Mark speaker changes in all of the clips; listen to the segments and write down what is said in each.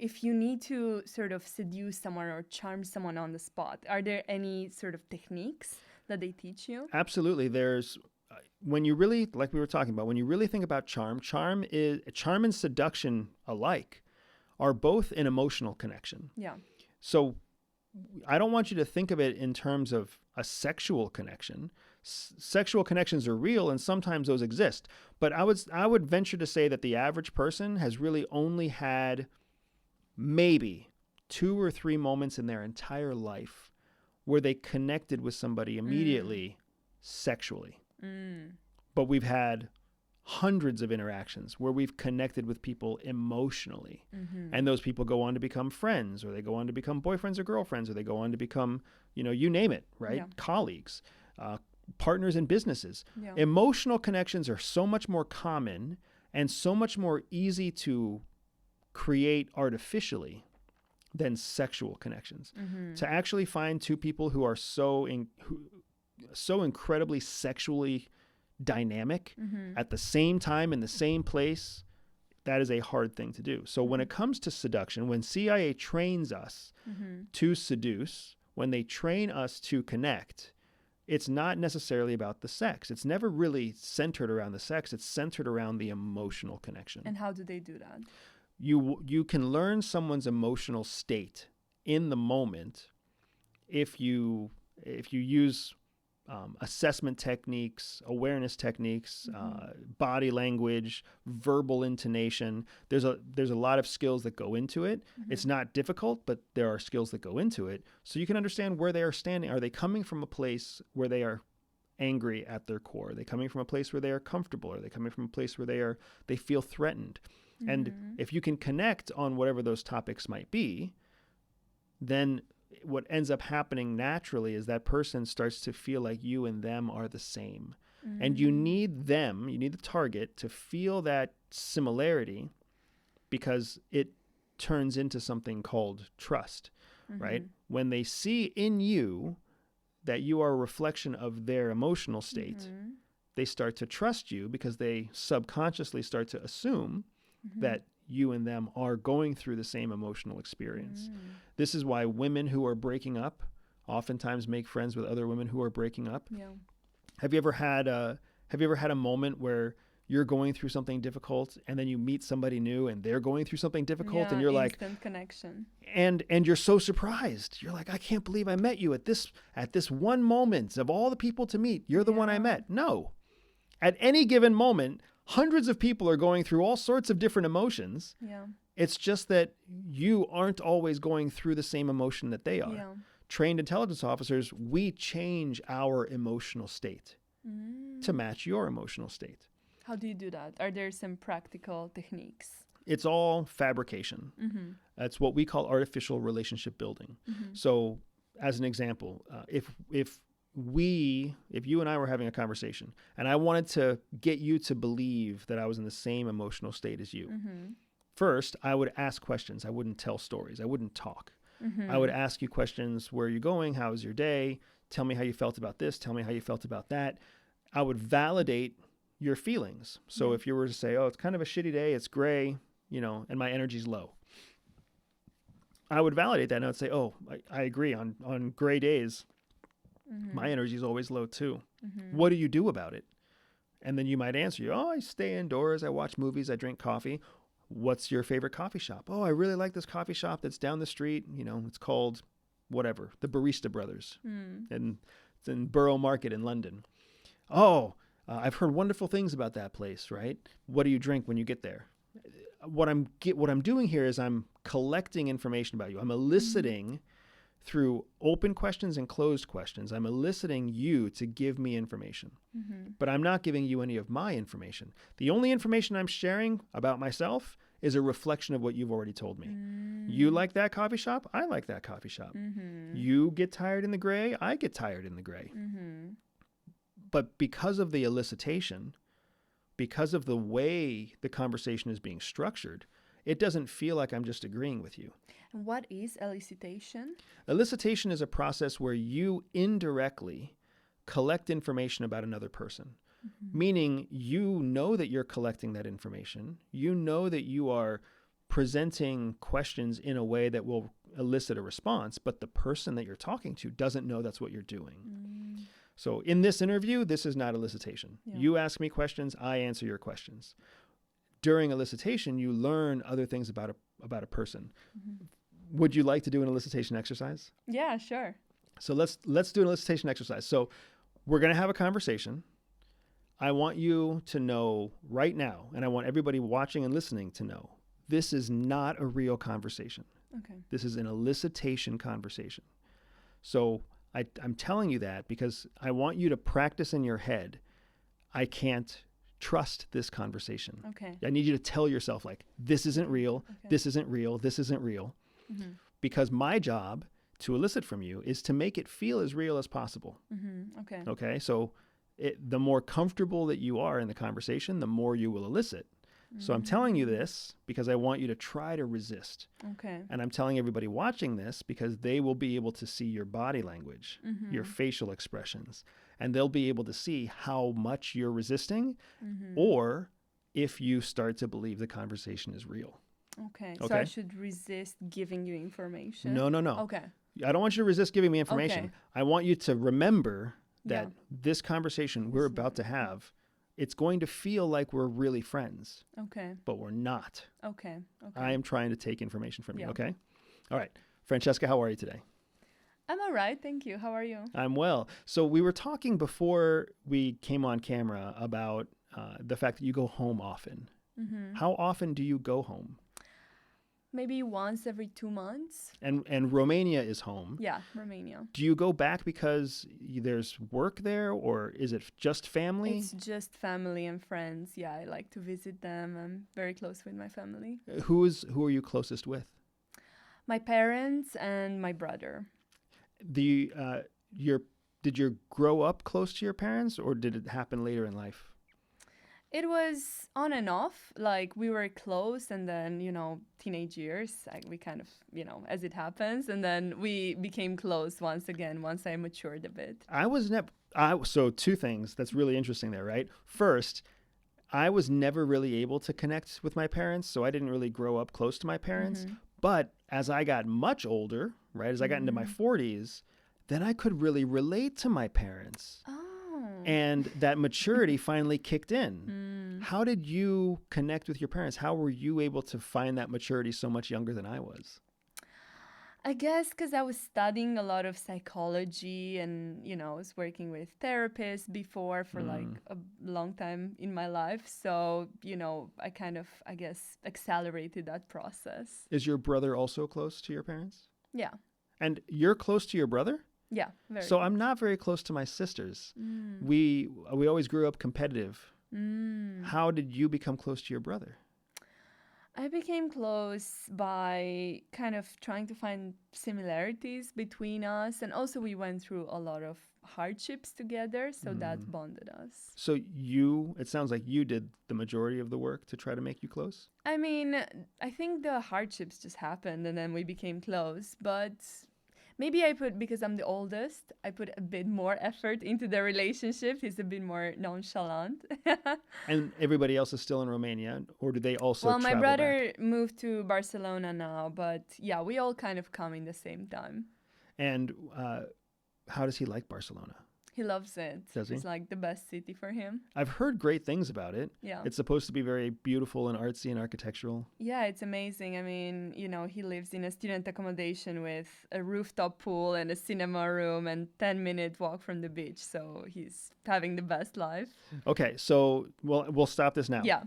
Speaker 1: if you need to sort of seduce someone or charm someone on the spot, are there any sort of techniques that they teach you?
Speaker 2: Absolutely. There's when you really, like we were talking about, when you really think about charm and seduction alike are both an emotional connection.
Speaker 1: Yeah.
Speaker 2: So I don't want you to think of it in terms of a sexual connection. Sexual connections are real and sometimes those exist. But I would venture to say that the average person has really only had maybe 2 or 3 moments in their entire life where they connected with somebody immediately sexually. But we've had hundreds of interactions where we've connected with people emotionally. And those people go on to become friends, or they go on to become boyfriends or girlfriends, or they go on to become, you name it, right?
Speaker 1: Yeah.
Speaker 2: Colleagues, partners in businesses.
Speaker 1: Yeah.
Speaker 2: Emotional connections are so much more common and so much more easy to create artificially than sexual connections. To actually find 2 people who are so incredibly sexually dynamic at the same time in the same place, that is a hard thing to do. So when it comes to seduction, when CIA trains us to seduce, when they train us to connect, it's not necessarily about the sex. It's never really centered around the sex. It's centered around the emotional connection.
Speaker 1: And how do they do that?
Speaker 2: You can learn someone's emotional state in the moment if you use assessment techniques, awareness techniques, body language, verbal intonation. There's a lot of skills that go into it. It's not difficult, but there are skills that go into it. So you can understand where they are standing. Are they coming from a place where they are angry at their core? Are they coming from a place where they are comfortable? Are they coming from a place where they feel threatened? And if you can connect on whatever those topics might be, then what ends up happening naturally is that person starts to feel like you and them are the same. And you need the target to feel that similarity, because it turns into something called trust, right? When they see in you that you are a reflection of their emotional state, they start to trust you because they subconsciously start to assume that you and them are going through the same emotional experience. This is why women who are breaking up oftentimes make friends with other women who are breaking up.
Speaker 1: Yeah.
Speaker 2: Have you ever had a moment where you're going through something difficult and then you meet somebody new and they're going through something difficult, and you're like,
Speaker 1: instant connection.
Speaker 2: And you're so surprised. You're like, I can't believe I met you at this one moment of all the people to meet. You're the one I met. No. At any given moment, hundreds of people are going through all sorts of different emotions.
Speaker 1: Yeah.
Speaker 2: It's just that you aren't always going through the same emotion that they are.
Speaker 1: Yeah.
Speaker 2: Trained intelligence officers, we change our emotional state to match your emotional state.
Speaker 1: How do you do that? Are there some practical techniques?
Speaker 2: It's all fabrication. That's what we call artificial relationship building. So as an example, if you and I were having a conversation and I wanted to get you to believe that I was in the same emotional state as you, first, I would ask questions. I wouldn't tell stories. I wouldn't talk. I would ask you questions. Where are you going? How was your day? Tell me how you felt about this. Tell me how you felt about that. I would validate your feelings. So if you were to say, oh, it's kind of a shitty day, it's gray, and my energy's low, I would validate that and I would say, oh, I agree. On gray days, my energy is always low too. What do you do about it? And then you might answer, oh, I stay indoors. I watch movies. I drink coffee. What's your favorite coffee shop? Oh, I really like this coffee shop that's down the street. It's called whatever, the Barista Brothers. And it's in Borough Market in London. Oh, I've heard wonderful things about that place, right? What do you drink when you get there? What I'm doing here is I'm collecting information about you. I'm eliciting through open questions and closed questions. I'm eliciting you to give me information, but I'm not giving you any of my information. The only information I'm sharing about myself is a reflection of what you've already told me. You like that coffee shop? I like that coffee shop. You get tired in the gray? I get tired in the gray. But because of the elicitation, because of the way the conversation is being structured, it doesn't feel like I'm just agreeing with you.
Speaker 1: And what is elicitation?
Speaker 2: Elicitation is a process where you indirectly collect information about another person, meaning you know that you're collecting that information. You know that you are presenting questions in a way that will elicit a response, but the person that you're talking to doesn't know that's what you're doing. So in this interview, this is not elicitation.
Speaker 1: Yeah.
Speaker 2: You ask me questions, I answer your questions. During elicitation, you learn other things about a person. Would you like to do an elicitation exercise?
Speaker 1: Yeah, sure.
Speaker 2: So let's do an elicitation exercise. So we're going to have a conversation. I want you to know right now, and I want everybody watching and listening to know, this is not a real conversation.
Speaker 1: Okay.
Speaker 2: This is an elicitation conversation. So I'm telling you that because I want you to practice in your head, I can't trust this conversation.
Speaker 1: Okay.
Speaker 2: I need you to tell yourself, like, this isn't real, this isn't real, this isn't real. Because my job to elicit from you is to make it feel as real as possible.
Speaker 1: Okay.
Speaker 2: Okay, so the more comfortable that you are in the conversation, the more you will elicit. So I'm telling you this because I want you to try to resist.
Speaker 1: Okay.
Speaker 2: And I'm telling everybody watching this because they will be able to see your body language, your facial expressions, and they'll be able to see how much you're resisting or if you start to believe the conversation is real.
Speaker 1: Okay. So I should resist giving you information?
Speaker 2: No.
Speaker 1: Okay.
Speaker 2: I don't want you to resist giving me information.
Speaker 1: Okay.
Speaker 2: I want you to remember that this conversation we're about to have, it's going to feel like we're really friends.
Speaker 1: Okay.
Speaker 2: But we're not.
Speaker 1: Okay.
Speaker 2: I am trying to take information from you,
Speaker 1: Yeah.
Speaker 2: okay? All right. Francesca, how are you today?
Speaker 1: I'm all right. Thank you. How are you?
Speaker 2: I'm well. So we were talking before we came on camera about the fact that you go home often. How often do you go home?
Speaker 1: Maybe once every 2 months.
Speaker 2: And Romania is home.
Speaker 1: Yeah, Romania.
Speaker 2: Do you go back because there's work there, or is it just family?
Speaker 1: It's just family and friends. Yeah, I like to visit them. I'm very close with my family.
Speaker 2: Who are you closest with?
Speaker 1: My parents and my brother.
Speaker 2: Did you grow up close to your parents, or did it happen later in life?
Speaker 1: It was on and off. Like, we were close, and then, teenage years, we kind of, as it happens, and then we became close once again, once I matured a bit.
Speaker 2: So two things that's really interesting there, right? First, I was never really able to connect with my parents, so I didn't really grow up close to my parents. But as I got much older, right, as I got into my 40s, then I could really relate to my parents.
Speaker 1: Oh.
Speaker 2: And that maturity finally kicked in. How did you connect with your parents? How were you able to find that maturity so much younger than I was?
Speaker 1: I guess because I was studying a lot of psychology and, I was working with therapists before for like a long time in my life. So, I kind of, I guess, accelerated that process.
Speaker 2: Is your brother also close to your parents?
Speaker 1: Yeah.
Speaker 2: And you're close to your brother?
Speaker 1: Yeah, very
Speaker 2: So
Speaker 1: close.
Speaker 2: I'm not very close to my sisters. We always grew up competitive. How did you become close to your brother?
Speaker 1: I became close by kind of trying to find similarities between us. And also we went through a lot of hardships together. So that bonded us.
Speaker 2: So it sounds like you did the majority of the work to try to make you close?
Speaker 1: I mean, I think the hardships just happened and then we became close. But maybe because I'm the oldest, I put a bit more effort into the relationship. He's a bit more nonchalant.
Speaker 2: And everybody else is still in Romania, or do they also travel
Speaker 1: Well, my brother
Speaker 2: back?
Speaker 1: moved to Barcelona now, but yeah, we all kind of come in the same time.
Speaker 2: And how does he like Barcelona?
Speaker 1: He loves it.
Speaker 2: Does he?
Speaker 1: It's like the best city for him.
Speaker 2: I've heard great things about it.
Speaker 1: Yeah.
Speaker 2: It's supposed to be very beautiful and artsy and architectural.
Speaker 1: Yeah, it's amazing. I mean, he lives in a student accommodation with a rooftop pool and a cinema room and 10-minute walk from the beach. So he's having the best life.
Speaker 2: Okay, so we'll stop this now.
Speaker 1: Yeah.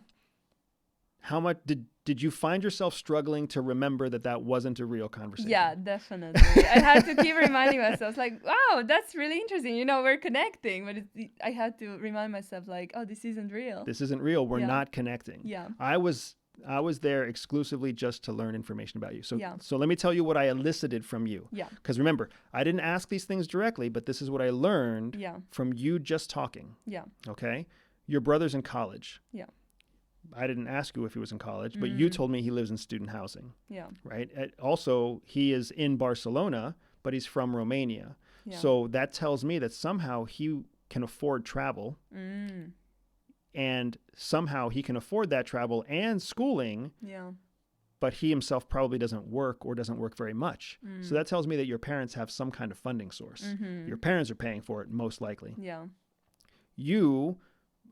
Speaker 2: How much did you find yourself struggling to remember that wasn't a real conversation?
Speaker 1: Yeah, definitely. I had to keep reminding myself, like, wow, that's really interesting. We're connecting. But I had to remind myself, like, oh, this isn't real.
Speaker 2: This isn't real. We're not connecting.
Speaker 1: Yeah.
Speaker 2: I was there exclusively just to learn information about you. So let me tell you what I elicited from you.
Speaker 1: Yeah.
Speaker 2: Because remember, I didn't ask these things directly, but this is what I learned from you just talking.
Speaker 1: Yeah.
Speaker 2: Okay? Your brother's in college.
Speaker 1: Yeah.
Speaker 2: I didn't ask you if he was in college, but you told me he lives in student housing.
Speaker 1: Yeah.
Speaker 2: Right? Also, he is in Barcelona, but he's from Romania.
Speaker 1: Yeah.
Speaker 2: So that tells me that somehow he can afford travel. And somehow he can afford that travel and schooling.
Speaker 1: Yeah.
Speaker 2: but he himself probably doesn't work or doesn't work very much. So that tells me that your parents have some kind of funding source. Your parents are paying for it, most likely.
Speaker 1: Yeah.
Speaker 2: You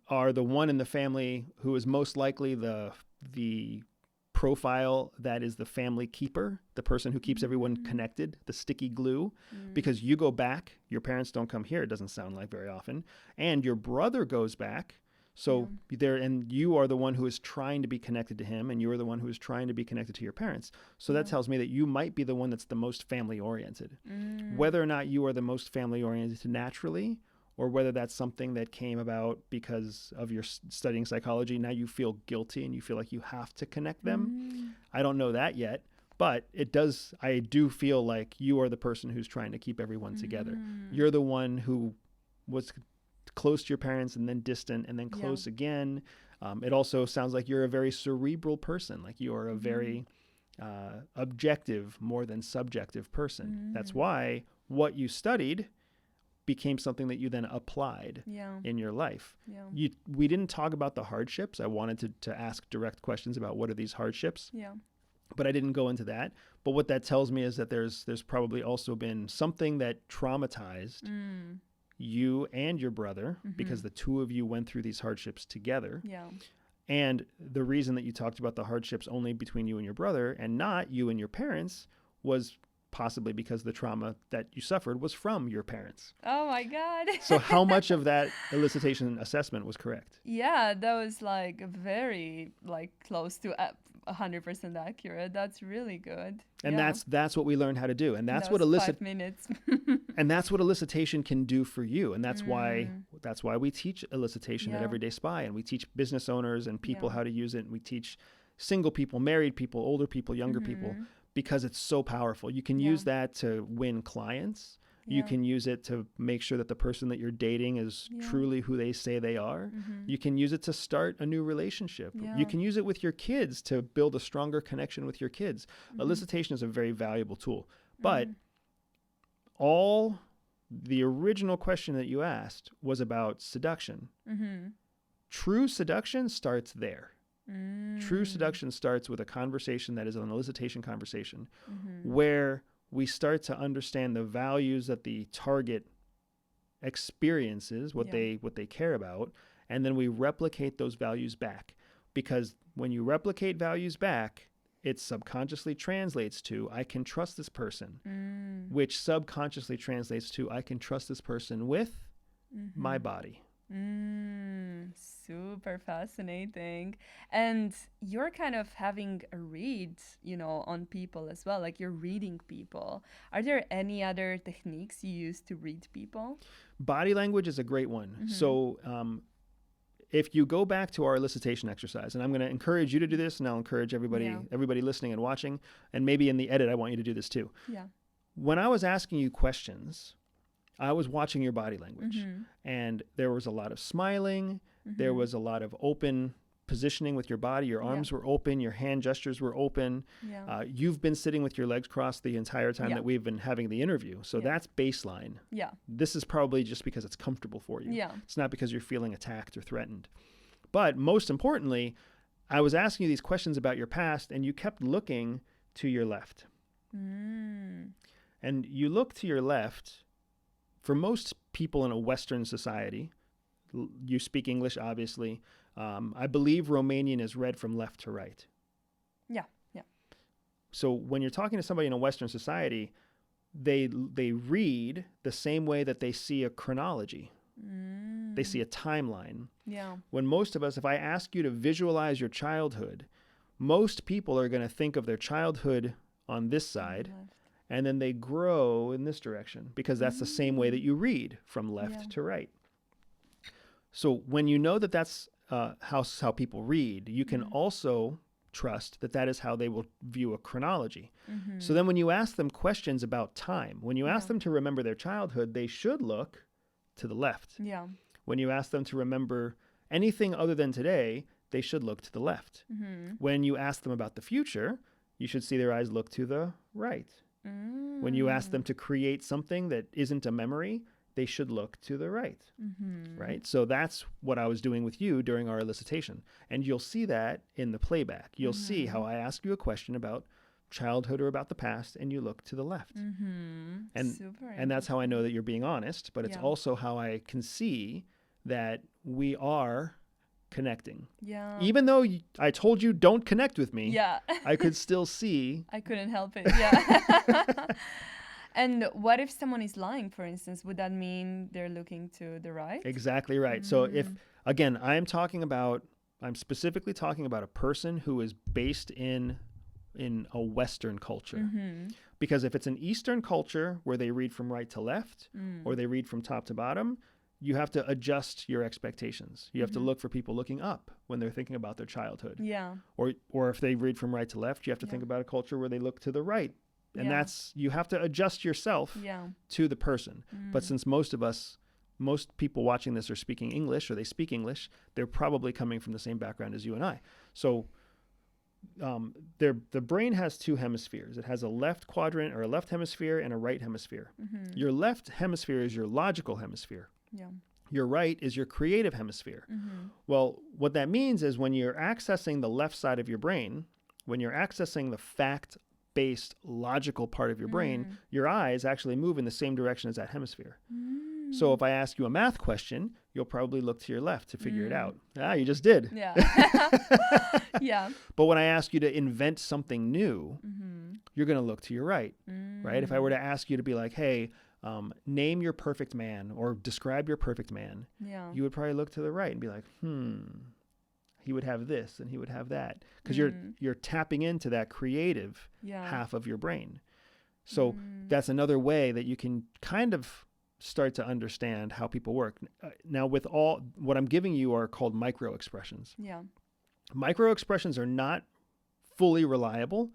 Speaker 2: are the one in the family who is most likely the profile that is the family keeper, the person who keeps everyone connected, the sticky glue, because you go back, your parents don't come here, it doesn't sound like very often, and your brother goes back. So there, and you are the one who is trying to be connected to him, and you are the one who is trying to be connected to your parents. So that tells me that you might be the one that's the most family oriented. Whether or not you are the most family oriented naturally, or whether that's something that came about because of your studying psychology, now you feel guilty and you feel like you have to connect them. I don't know that yet, but I do feel like you are the person who's trying to keep everyone together. You're the one who was close to your parents and then distant and then close again. It also sounds like you're a very cerebral person, like you're a very objective more than subjective person. That's why what you studied became something that you then applied in your life. We didn't talk about the hardships. I wanted to ask direct questions about what are these hardships, but I didn't go into that. But what that tells me is that there's probably also been something that traumatized you and your brother, because the two of you went through these hardships together. And the reason that you talked about the hardships only between you and your brother and not you and your parents was possibly because the trauma that you suffered was from your parents.
Speaker 1: Oh my God.
Speaker 2: So how much of that elicitation assessment was correct?
Speaker 1: Yeah, that was like very close to 100% accurate. That's really good.
Speaker 2: And that's what we learned how to do. And that's what
Speaker 1: 5 minutes.
Speaker 2: and that's what elicitation can do for you. And that's why we teach elicitation at Everyday Spy, and we teach business owners and people how to use it. And we teach single people, married people, older people, younger people, because it's so powerful. You can use that to win clients. You can use it to make sure that the person that you're dating is truly who they say they are. You can use it to start a new relationship. You can use it with your kids to build a stronger connection with your kids. Elicitation is a very valuable tool. But the original question that you asked was about seduction. True seduction starts there. True seduction starts with a conversation that is an elicitation conversation, where we start to understand the values that the target experiences, what they care about, and then we replicate those values back. Because when you replicate values back, it subconsciously translates to, I can trust this person, which subconsciously translates to, I can trust this person with my body.
Speaker 1: Super fascinating. And you're kind of having a read, on people as well, like you're reading people. Are there any other techniques you use to read people?
Speaker 2: Body language is a great one. So if you go back to our elicitation exercise, and I'm going to encourage you to do this, and I'll encourage everybody listening and watching, and maybe in the edit, I want you to do this too. When I was asking you questions, I was watching your body language, and there was a lot of smiling. There was a lot of open positioning with your body. Your arms were open. Your hand gestures were open. You've been sitting with your legs crossed the entire time that we've been having the interview. So that's baseline. This is probably just because it's comfortable for you. It's not because you're feeling attacked or threatened. But most importantly, I was asking you these questions about your past, and you kept looking to your left. And you look to your left. For most people in a Western society, you speak English, obviously. I believe Romanian is read from left to right. So when you're talking to somebody in a Western society, they read the same way that they see a chronology. They see a timeline. When most of us, if I ask you to visualize your childhood, most people are going to think of their childhood on this side. And then they grow in this direction, because that's the same way that you read, from left to right. So when you know that that's how people read, you can also trust that that is how they will view a chronology. So then when you ask them questions about time, when you ask them to remember their childhood, they should look to the left. When you ask them to remember anything other than today, they should look to the left. When you ask them about the future, you should see their eyes look to the right. When you ask them to create something that isn't a memory, they should look to the right, right? So that's what I was doing with you during our elicitation. And you'll see that in the playback. You'll see how I ask you a question about childhood or about the past, and you look to the left. And that's how I know that you're being honest, but it's also how I can see that we are connecting.
Speaker 1: Yeah.
Speaker 2: Even though I told you don't connect with me,
Speaker 1: yeah.
Speaker 2: I could still see.
Speaker 1: I couldn't help it. Yeah. And what if someone is lying, for instance? Would that mean they're looking to the right?
Speaker 2: Exactly right. So if, again, I'm specifically talking about a person who is based in a Western culture. Because if it's an Eastern culture where they read from right to left or they read from top to bottom, you have to adjust your expectations. You have to look for people looking up when they're thinking about their childhood.
Speaker 1: Yeah.
Speaker 2: Or if they read from right to left, you have to think about a culture where they look to the right. And you have to adjust yourself to the person. But since most people watching this are speaking English or they speak English, they're probably coming from the same background as you and I. So the brain has two hemispheres. It has a left quadrant or a left hemisphere and a right hemisphere. Your left hemisphere is your logical hemisphere.
Speaker 1: Yeah.
Speaker 2: Your right is your creative hemisphere. Well, what that means is when you're accessing the left side of your brain, when you're accessing the fact-based logical part of your brain, your eyes actually move in the same direction as that hemisphere. So if I ask you a math question, you'll probably look to your left to figure it out. You just did.
Speaker 1: Yeah. Yeah.
Speaker 2: But when I ask you to invent something new, you're going to look to your right, right? If I were to ask you to be like, hey, name your perfect man or describe your perfect man, you would probably look to the right and be like, he would have this and he would have that. Because you're tapping into that creative half of your brain. So that's another way that you can kind of start to understand how people work. Now, with all what I'm giving you are called micro expressions.
Speaker 1: Yeah.
Speaker 2: Micro expressions are not fully reliable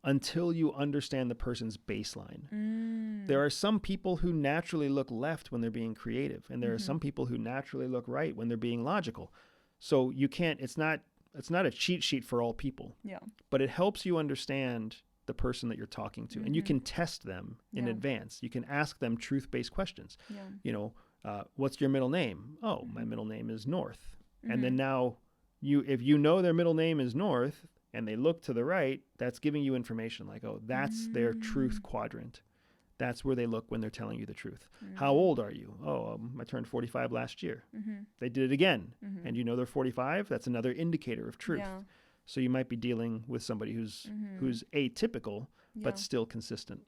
Speaker 2: until you understand the person's baseline. There are some people who naturally look left when they're being creative, and there are some people who naturally look right when they're being logical. So you can't, it's not a cheat sheet for all people. Yeah. But it helps you understand the person that you're talking to, and you can test them in advance. You can ask them truth-based questions. Yeah. You know, what's your middle name? Oh, my middle name is North. And then now if you know their middle name is North and they look to the right, that's giving you information like, oh, that's their truth quadrant. That's where they look when they're telling you the truth. How old are you? Oh, I turned 45 last year. They did it again. And you know they're 45. That's another indicator of truth. Yeah. So you might be dealing with somebody who's atypical, but still consistent.